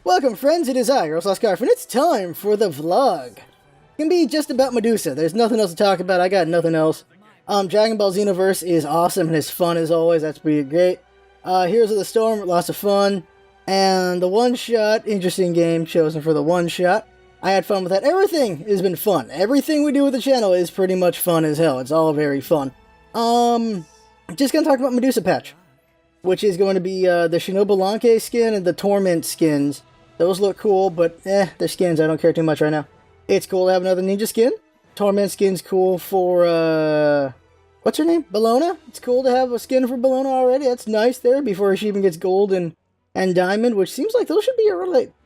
Welcome friends, it is I, Scarf, and it's time for the vlog. It can be just about Medusa, there's nothing else to talk about, I got nothing else. Dragon Ball Xenoverse is awesome and is fun as always, that's pretty great. Heroes of the Storm, lots of fun. And the one-shot, interesting game chosen for the one-shot. I had fun with that. Everything has been fun. Everything we do with the channel is pretty much fun as hell. It's all very fun. Just gonna talk about Medusa patch, which is going to be the Shinobu skin and the Torment skins. Those look cool, but they're skins. I don't care too much right now. It's cool to have another ninja skin. Torment skin's cool for, what's her name? Bellona? It's cool to have a skin for Bellona already. That's nice there before she even gets gold and diamond, which seems like those should be,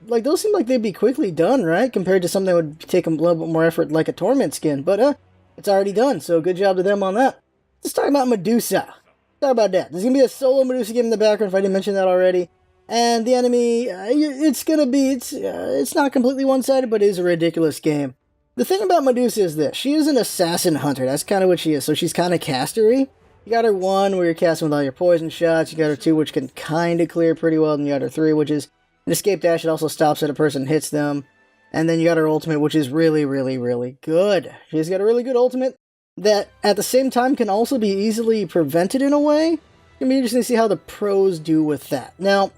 like those seem like they'd be quickly done, right? Compared to something that would take a little bit more effort like a Torment skin. But, it's already done, so good job to them on that. Let's talk about Medusa. Talk about that. There's gonna be a solo Medusa game in the background if I didn't mention that already. And the enemy, it's not completely one-sided, but it is a ridiculous game. The thing about Medusa is this. She is an assassin hunter. That's kind of what she is. So she's kind of castery. You got her 1, where you're casting with all your poison shots. You got her 2, which can kind of clear pretty well. And you got her 3, which is an escape dash. It also stops at a person hits them. And then you got her ultimate, which is really, really, really good. She's got a really good ultimate that, at the same time, can also be easily prevented in a way. It's going to be interesting to see how the pros do with that. Now,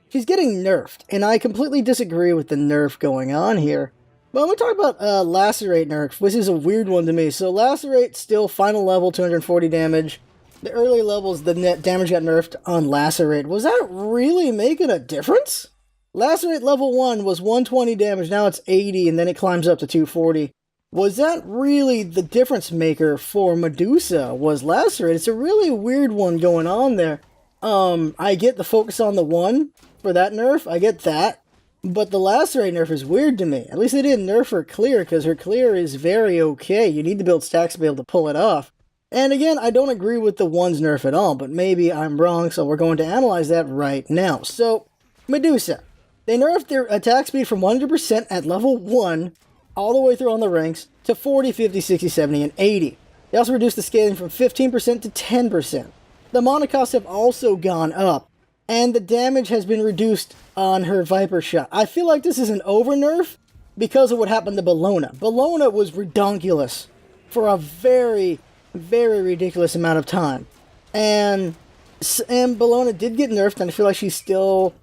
she's getting nerfed, and I completely disagree with the nerf going on here. But I'm going to talk about Lacerate nerf, which is a weird one to me. So Lacerate, still final level, 240 damage. The early levels, the net damage got nerfed on Lacerate. Was that really making a difference? Lacerate level 1 was 120 damage, now it's 80, and then it climbs up to 240. Was that really the difference maker for Medusa, was Lacerate? It's a really weird one going on there. I get the focus on the 1 for that nerf, I get that. But the Lacerate nerf is weird to me. At least they didn't nerf her clear, because her clear is very okay. You need to build stacks to be able to pull it off. And again, I don't agree with the 1's nerf at all, but maybe I'm wrong, so we're going to analyze that right now. So, Medusa. They nerfed their attack speed from 100% at level 1, all the way through on the ranks, to 40, 50, 60, 70, and 80. They also reduced the scaling from 15% to 10%. The mana costs have also gone up, and the damage has been reduced on her Viper shot. I feel like this is an over-nerf because of what happened to Bellona. Bellona was redonkulous for a very, very ridiculous amount of time. And Bellona did get nerfed, and I feel like she's still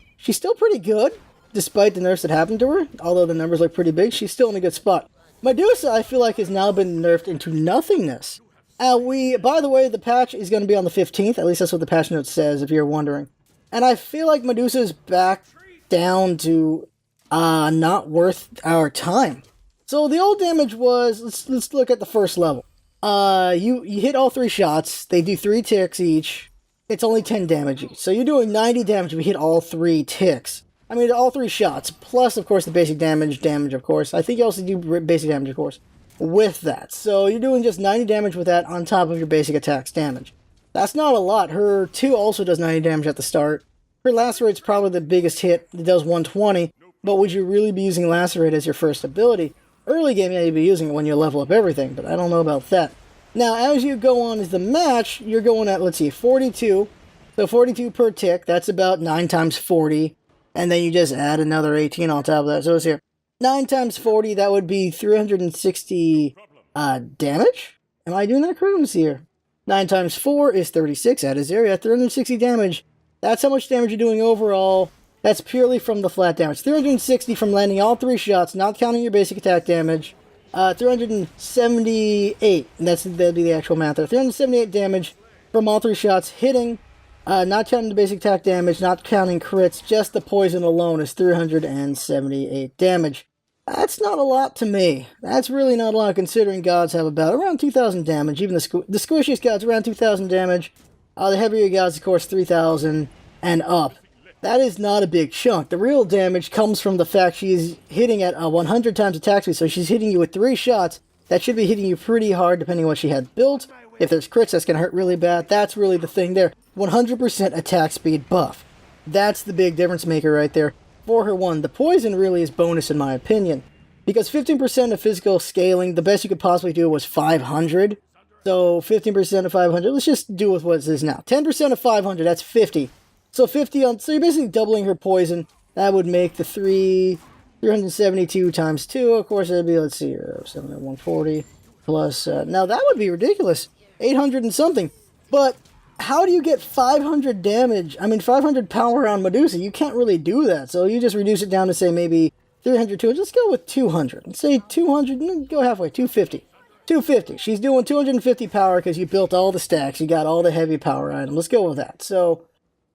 pretty good, despite the nerfs that happened to her. Although the numbers look pretty big, she's still in a good spot. Medusa, I feel like, has now been nerfed into nothingness. By the way, the patch is going to be on the 15th. At least that's what the patch note says, if you're wondering. And I feel like Medusa's back down to not worth our time. So the old damage was, let's look at the first level. You hit all 3 shots. They do 3 ticks each. It's only 10 damage each. So you're doing 90 damage if you hit all 3 ticks. I mean, all 3 shots, plus, of course, the basic damage, of course. I think you also do basic damage, of course, with that. So you're doing just 90 damage with that on top of your basic attack's damage. That's not a lot. Her 2 also does 90 damage at the start. Her Lacerate's probably the biggest hit. It does 120, but would you really be using Lacerate as your first ability? Early game, yeah, you'd be using it when you level up everything, but I don't know about that. Now, as you go on as the match, you're going at, let's see, 42. So 42 per tick, that's about 9 times 40. And then you just add another 18 on top of that. So it's here. 9 times 40, that would be 360 damage? Am I doing that correct? Let me see here. 9 times 4 is 36. Add a 0. Yeah, 360 damage. That's how much damage you're doing overall. That's purely from the flat damage. 360 from landing all 3 shots, not counting your basic attack damage. 378. That'll be the actual math there. 378 damage from all 3 shots hitting. Not counting the basic attack damage, not counting crits, just the poison alone is 378 damage. That's not a lot to me. That's really not a lot considering gods have about around 2,000 damage. Even the squishiest gods around 2,000 damage. The heavier gods, of course, 3,000 and up. That is not a big chunk. The real damage comes from the fact she's hitting at 100 times attack speed, so she's hitting you with 3 shots. That should be hitting you pretty hard depending on what she had built. If there's crits, that's going to hurt really bad. That's really the thing there. 100% attack speed buff. That's the big difference maker right there. For her 1, the poison really is bonus in my opinion. Because 15% of physical scaling, the best you could possibly do was 500. So 15% of 500, let's just do with what it is now. 10% of 500, that's 50. So 50 on, so you're basically doubling her poison. That would make the 372 times 2. Of course, that'd be, let's see here, 140 plus. Now, that would be ridiculous. 800 and something. But how do you get 500 damage? I mean, 500 power on Medusa. You can't really do that. So you just reduce it down to, say, maybe 300, 200. Let's go with 200. Let's say 200. Go halfway. 250. 250. She's doing 250 power because you built all the stacks. You got all the heavy power items. Let's go with that. So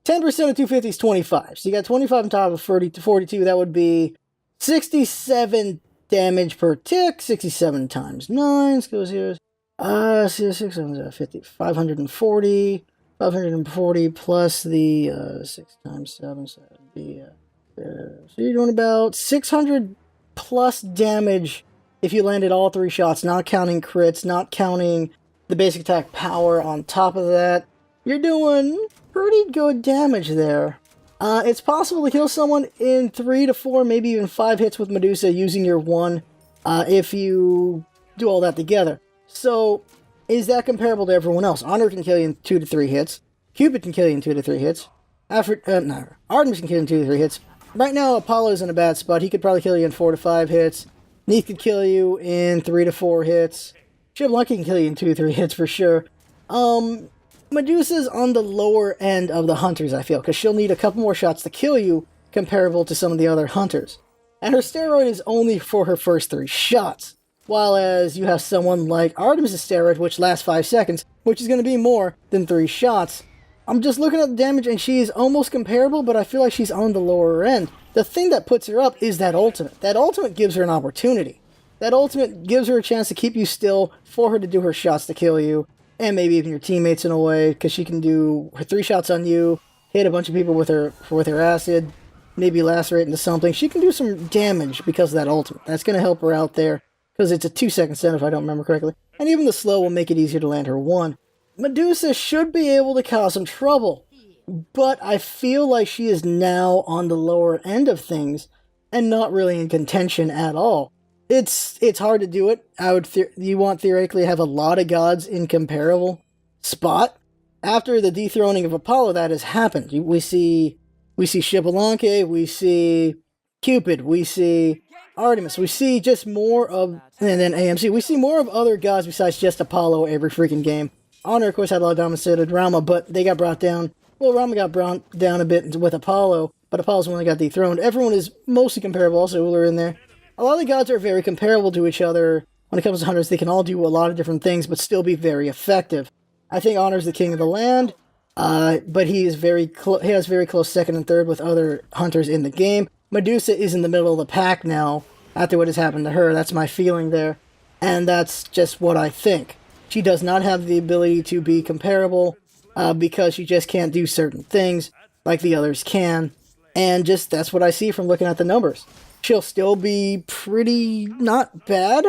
10% of 250 is 25. So you got 25 on top of 30 to 42. That would be 67 damage per tick. 67 times 9. Let's go here. 650. 540. 540 plus the 6 times 7. So that would be... so you're doing about 600 plus damage if you landed all 3 shots, not counting crits, not counting the basic attack power on top of that. You're doing pretty good damage there. It's possible to kill someone in 3 to 4, maybe even 5 hits with Medusa using your 1 if you do all that together. So, is that comparable to everyone else? Honor can kill you in 2 to 3 hits. Cupid can kill you in 2 to 3 hits. Artemis can kill you in 2 to 3 hits. Right now, Apollo's in a bad spot. He could probably kill you in 4 to 5 hits. Neith could kill you in 3 to 4 hits. Shiblucky can kill you in 2 to 3 hits for sure. Medusa's on the lower end of the hunters, I feel, because she'll need a couple more shots to kill you, comparable to some of the other hunters. And her steroid is only for her first 3 shots. While as you have someone like Artemis' steroid, which lasts 5 seconds, which is going to be more than 3 shots. I'm just looking at the damage, and she's almost comparable, but I feel like she's on the lower end. The thing that puts her up is that ultimate. That ultimate gives her an opportunity. That ultimate gives her a chance to keep you still, for her to do her shots to kill you, and maybe even your teammates in a way, because she can do her 3 shots on you, hit a bunch of people with her acid, maybe lacerate into something. She can do some damage because of that ultimate. That's going to help her out there, because it's a 2-second stun if I don't remember correctly. And even the slow will make it easier to land her 1. Medusa should be able to cause some trouble, but I feel like she is now on the lower end of things, and not really in contention at all. It's hard to do it. You want theoretically to have a lot of gods in comparable spot. After the dethroning of Apollo, that has happened. We see Xbalanque, we see Cupid, we see Artemis, we see just more of, and then AMC, we see more of other gods besides just Apollo every freaking game. Honor, of course, had a lot of dominance at Rama, but they got brought down. Well, Rama got brought down a bit with Apollo, but Apollo's the one that got dethroned. Everyone is mostly comparable, also Uller in there. A lot of the gods are very comparable to each other. When it comes to hunters, they can all do a lot of different things, but still be very effective. I think Honor's the king of the land, but he has very close second and third with other hunters in the game. Medusa is in the middle of the pack now, after what has happened to her. That's my feeling there, and that's just what I think. She does not have the ability to be comparable, because she just can't do certain things like the others can, and just that's what I see from looking at the numbers. She'll still be pretty not bad,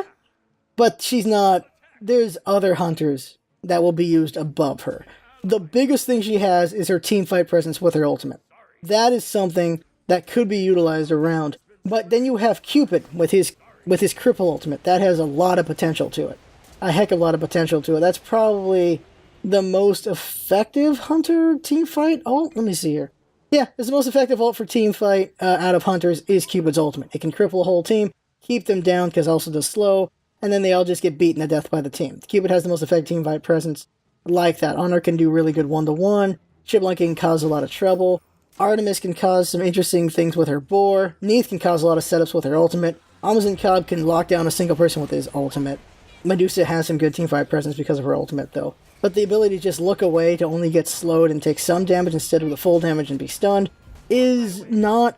but she's not. There's other hunters that will be used above her. The biggest thing she has is her teamfight presence with her ultimate. That is something that could be utilized around. But then you have Cupid with his cripple ultimate. That has a lot of potential to it. A heck of a lot of potential to it. That's probably the most effective hunter teamfight ult. Let me see here. Yeah, it's the most effective ult for teamfight out of hunters is Cupid's ultimate. It can cripple a whole team, keep them down because it also does slow, and then they all just get beaten to death by the team. Cupid has the most effective teamfight presence like that. Honor can do really good 1-to-1. Xbalanque can cause a lot of trouble. Artemis can cause some interesting things with her boar. Neith can cause a lot of setups with her ultimate. Amazon Cobb can lock down a single person with his ultimate. Medusa has some good teamfight presence because of her ultimate, though. But the ability to just look away to only get slowed and take some damage instead of the full damage and be stunned is not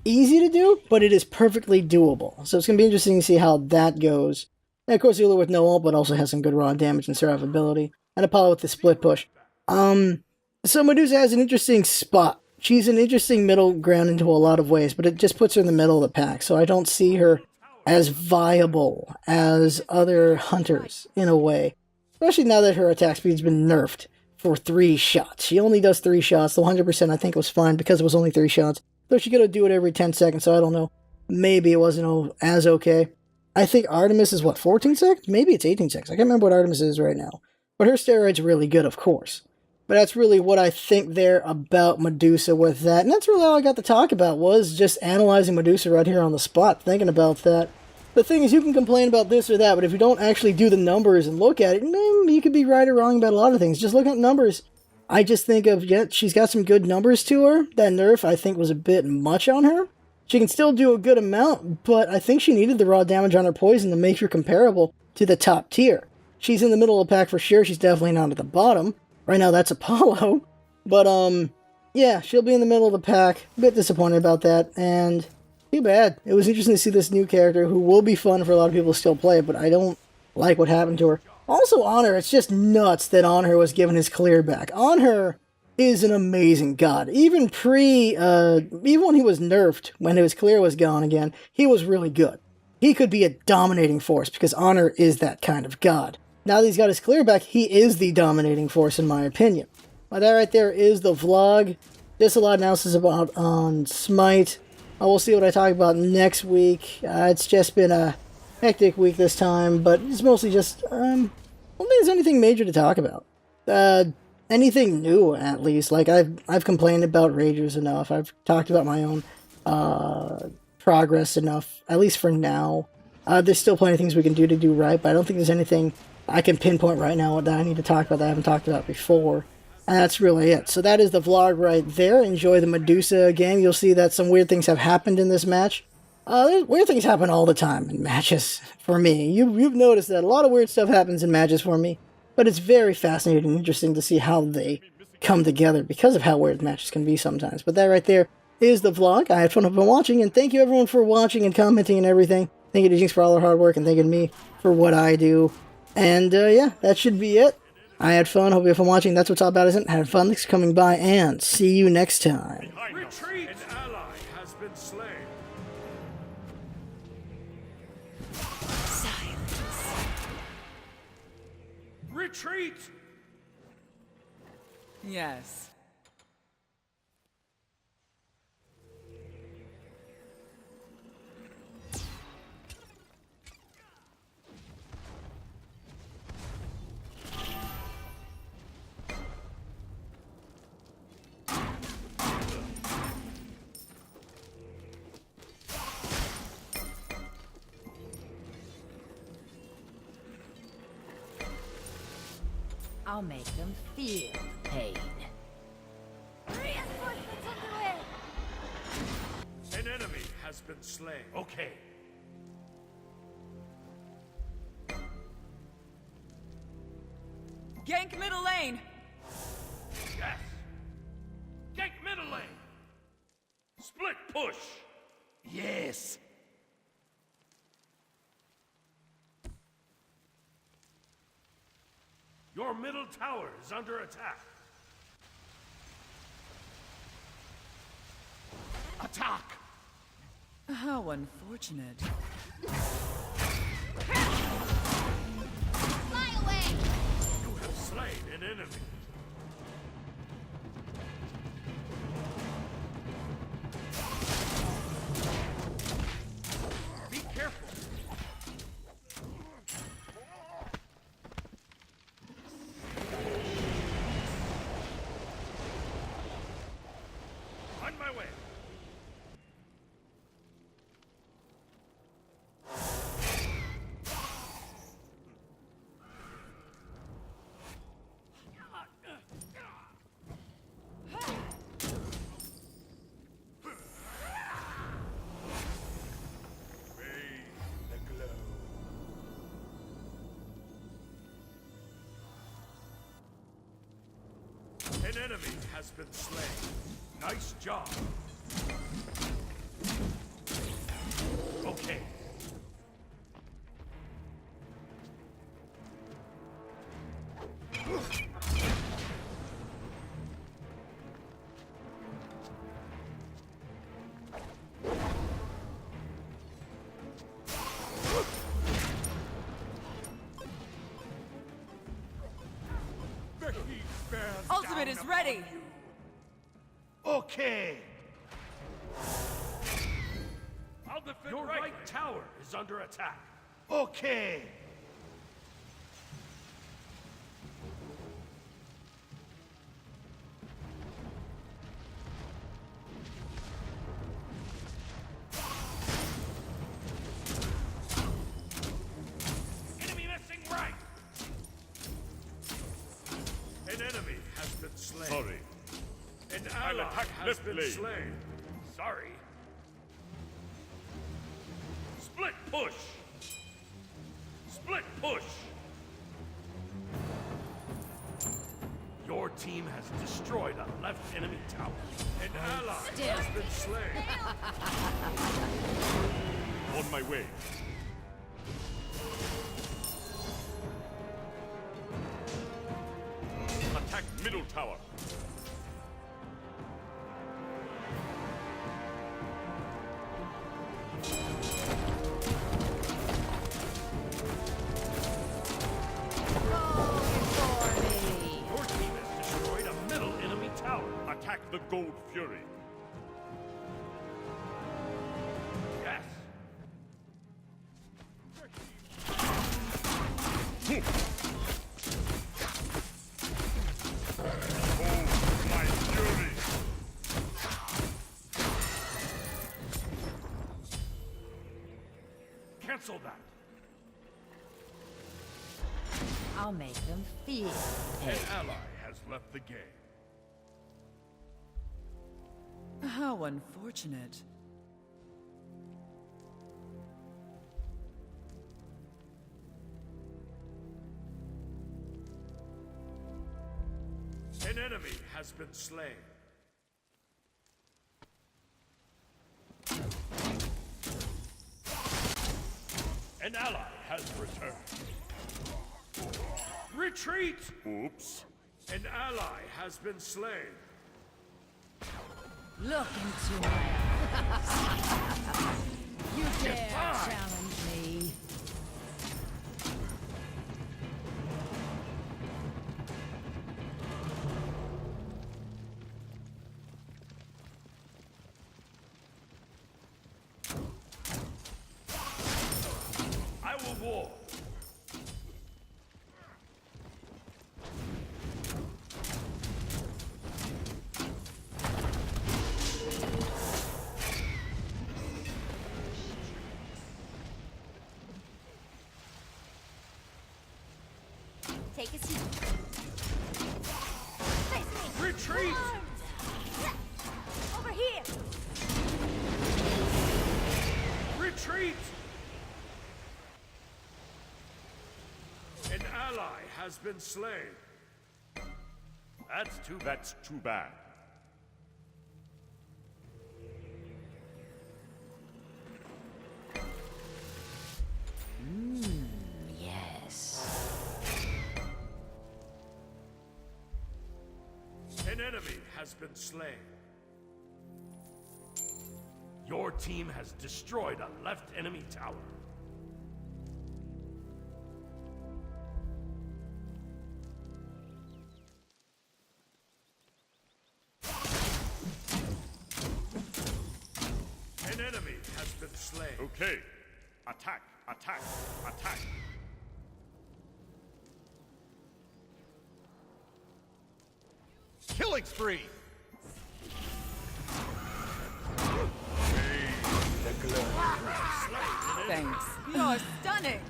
easy to do, but it is perfectly doable. So it's going to be interesting to see how that goes. And of course, Uller with no ult, but also has some good raw damage and survivability. And Apollo with the split push. So Medusa has an interesting spot. She's an interesting middle ground into a lot of ways, but it just puts her in the middle of the pack. So I don't see her as viable as other hunters in a way. Especially now that her attack speed's been nerfed for 3 shots. She only does 3 shots. The 100% I think was fine because it was only 3 shots. Though she could have do it every 10 seconds, so I don't know. Maybe it wasn't as okay. I think Artemis is, 14 seconds? Maybe it's 18 seconds. I can't remember what Artemis is right now. But her steroid's really good, of course. But that's really what I think there about Medusa with that. And that's really all I got to talk about, was just analyzing Medusa right here on the spot, thinking about that. The thing is, you can complain about this or that, but if you don't actually do the numbers and look at it, you could be right or wrong about a lot of things. Just look at numbers. I just think of, yeah, she's got some good numbers to her. That nerf, I think, was a bit much on her. She can still do a good amount, but I think she needed the raw damage on her poison to make her comparable to the top tier. She's in the middle of the pack for sure. She's definitely not at the bottom. Right now, that's Apollo. But, yeah, she'll be in the middle of the pack. A bit disappointed about that, and too bad. It was interesting to see this new character, who will be fun for a lot of people to still play, but I don't like what happened to her. Also, Honor, it's just nuts that Honor was given his clear back. Honor is an amazing god. Even even when he was nerfed, when his clear was gone again, he was really good. He could be a dominating force, because Honor is that kind of god. Now that he's got his clear back, he is the dominating force in my opinion. Well, that right there is the vlog. Just a lot of analysis about on Smite. We'll see what I talk about next week. It's just been a hectic week this time, but it's mostly just, I don't think there's anything major to talk about. Anything new, at least. Like, I've complained about Ragers enough. I've talked about my own progress enough, at least for now. There's still plenty of things we can do to do right, but I don't think there's anything I can pinpoint right now that I need to talk about that I haven't talked about before. And that's really it. So that is the vlog right there. Enjoy the Medusa game. You'll see that some weird things have happened in this match. Weird things happen all the time in matches for me. You've noticed that a lot of weird stuff happens in matches for me. But it's very fascinating and interesting to see how they come together because of how weird matches can be sometimes. But that right there is the vlog. I had fun with watching, and thank you everyone for watching and commenting and everything. Thank you to Jynx for all her hard work, and thank you to me for what I do. And yeah, that should be it. I had fun. Hope you have fun watching. That's what's all about, isn't it? Had fun. Thanks for coming by, and see you next time. Retreat! An ally has been slain. Silence. Retreat! Yes. I'll make them feel pain. Reinforcements underway! An enemy has been slain. Okay. Gank middle lane. Yes. Gank middle lane. Split push. Yes. Your middle tower is under attack. Attack! How unfortunate. Fly away! You have slain an enemy. Be careful. On my way. An enemy has been slain. Nice job. Okay. The heat bears Ultimate down is upon ready. you. Okay. I'll defend your right tower is under attack. Okay. attack has been slain. Sorry. Split push. Split push. Your team has destroyed a left enemy tower. An ally has been slain. On my way. Attack middle tower. Your team has destroyed a middle enemy tower. Attack the Gold Fury. Yes. Oh, my fury. Cancel that. I'll make them feel An pain. ally has left the game. How unfortunate. An enemy has been slain. An ally has returned. Retreat! Oops. An ally has been slain. Look into my eyes. You dare challenge me? I will war. Take a seat. Face me. Retreat! Over here. Retreat! An ally has been slain. That's too bad. Yes. An enemy has been slain. Your team has destroyed a left enemy tower. An enemy has been slain. Okay. Attack, attack, attack. Killing spree! Thanks. You're stunning.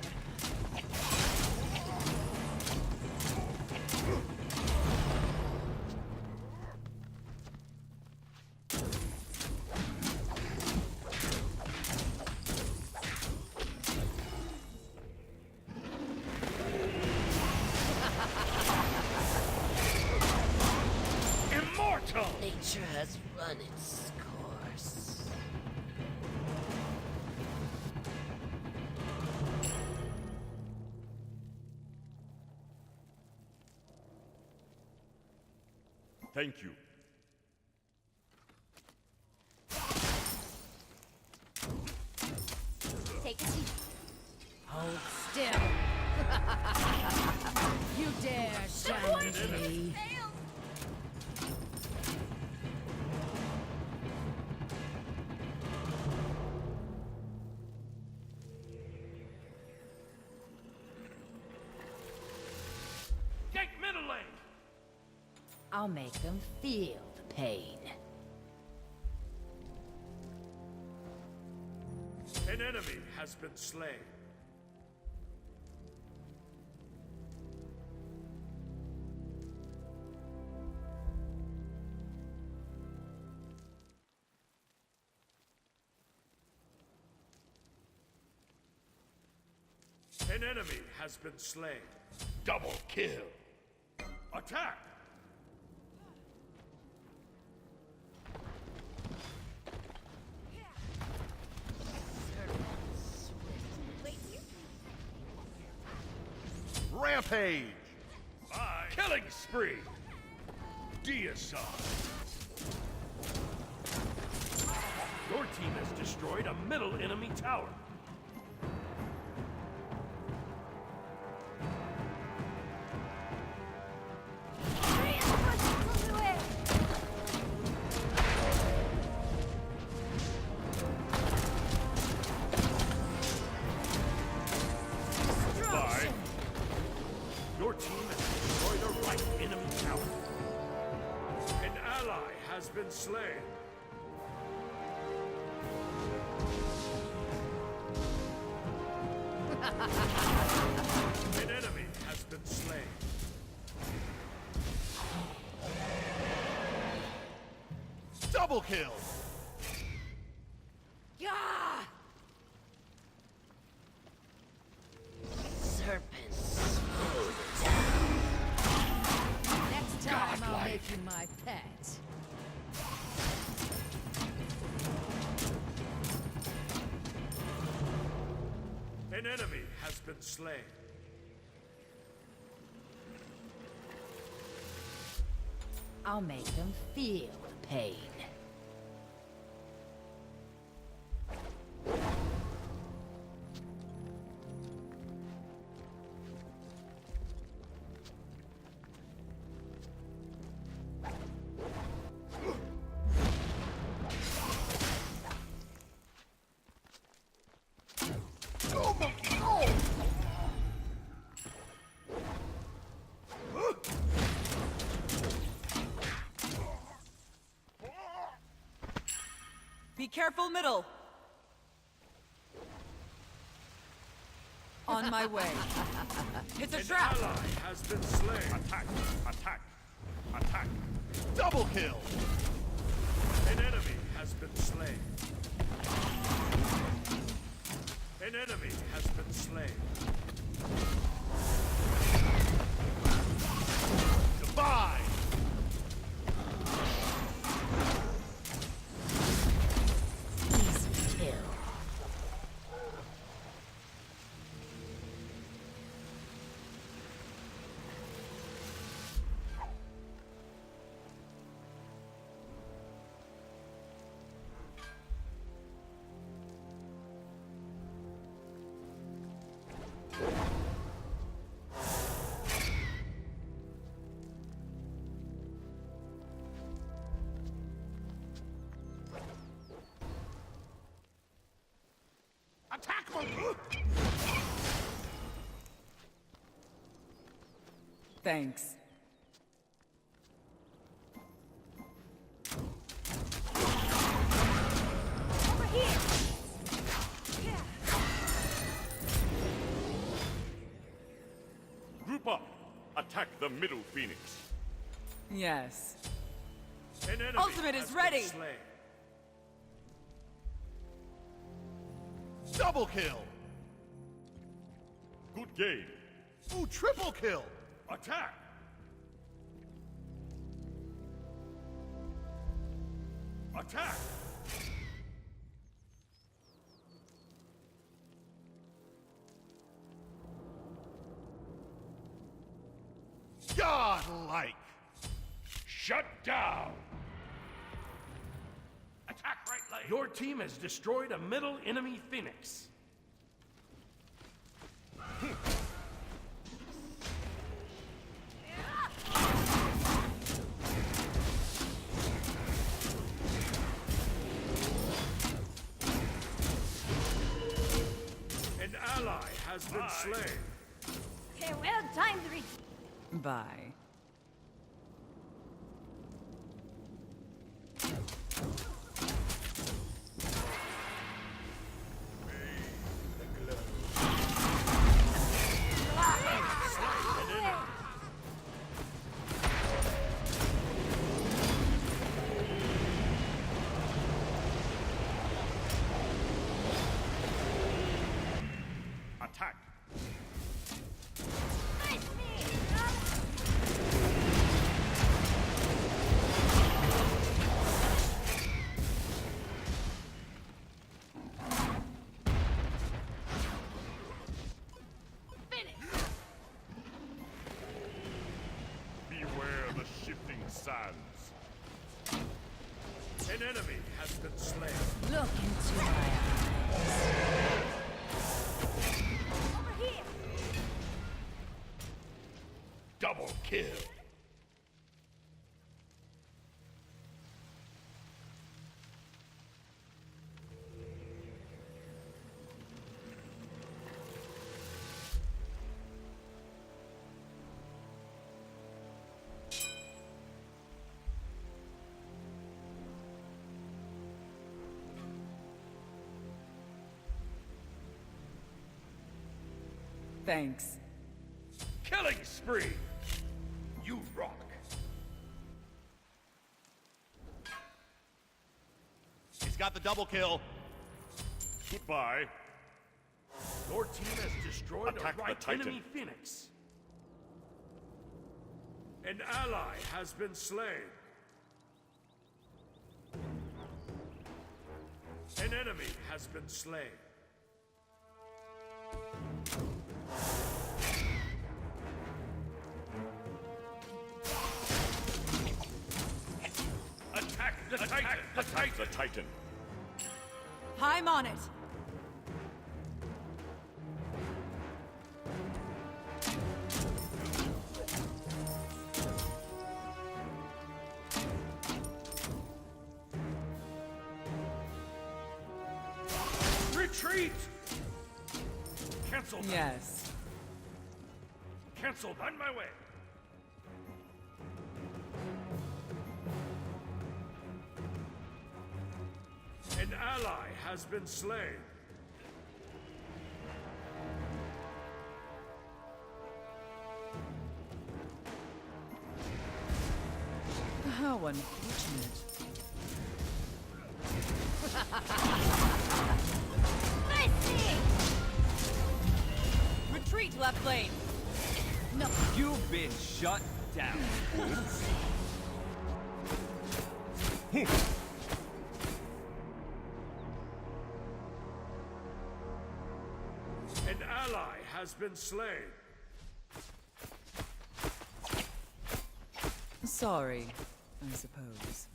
Immortal! Nature has run its course. Thank you. Take a seat. Hold still. You dare challenge me? Take middle lane! I'll make them feel the pain. An enemy has been slain. enemy has been slain. Double kill. Attack! Rampage! Bye. Killing spree. Deicide. Your team has destroyed a middle enemy tower. Bye. Your team has destroyed a right enemy tower. An ally has been slain. An enemy has been slain. Double kill! Serpents. Next time I'll make you my pet. An enemy has been slain. I'll make them feel the pain. Be careful, middle. On my way. It's a An trap. ally has been slain. Attack! Attack! Attack! Double kill! An enemy has been slain. An enemy has been slain. Divine! Easy kill. Attack monkey! Thanks. Over here! Group up. Attack the middle phoenix. Yes. An enemy Ultimate has is been ready. slain. Double kill! Good game. Ooh, triple kill! Attack! Attack! Godlike! Shut down! Attack right lane! Your team has destroyed a middle enemy phoenix. An ally has been slain. Farewell, time to reach. Bye. Attack! stands. An enemy has been slain. Look into my eyes. Over here! Double kill. Thanks. Killing spree. You rock. He's got the double kill. Goodbye. Your team has destroyed Attack a the right Titan. enemy Phoenix. An ally has been slain. An enemy has been slain. Attack the Titan! Attack the Titan. I'm on it. Retreat! Cancel that. Yes. Cancel on my way. An ally has been slain. How unfortunate. Nice thing! Retreat, left lane. No. You've been shut down. An ally has been slain. Sorry, I suppose.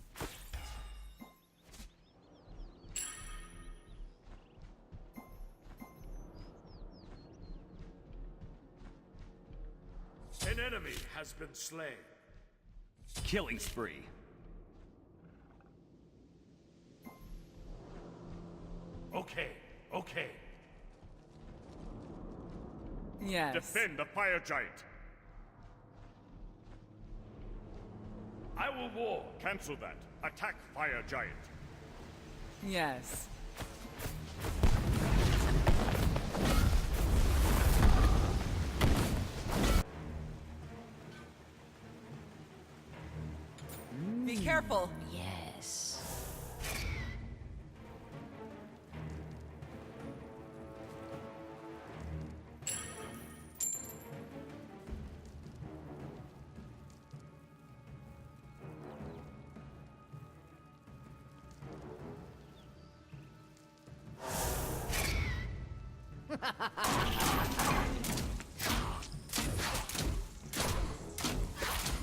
An enemy has been slain. Killing spree. Okay, okay. Yes. Defend the fire giant. I will war. Cancel that. Attack fire giant. Yes. Be careful. Yes.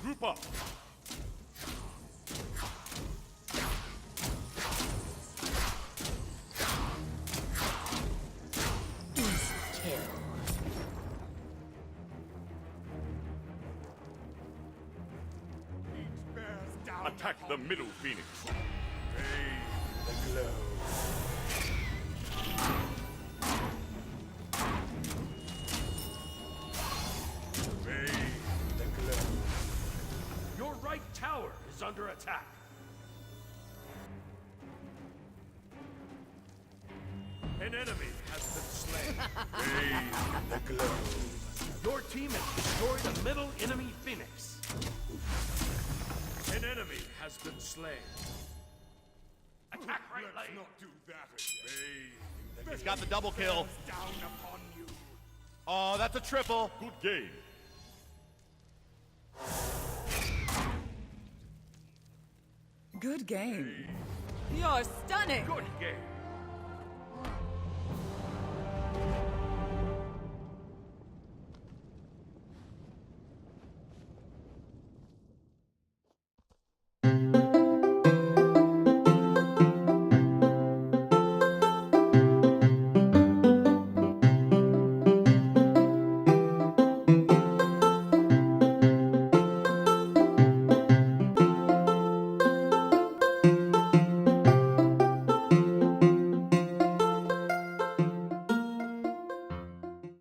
Group up. Easy kill. Attack the middle Phoenix. The glow. The glow. Your right tower is under attack. An enemy has been slain. The glow. Your team has destroyed a middle enemy Phoenix. An enemy has been slain. Attack right lane. Not do that again. He's He's got the double kill. down upon you. Oh, that's a triple. Good game. Good game. You're stunning. Good game.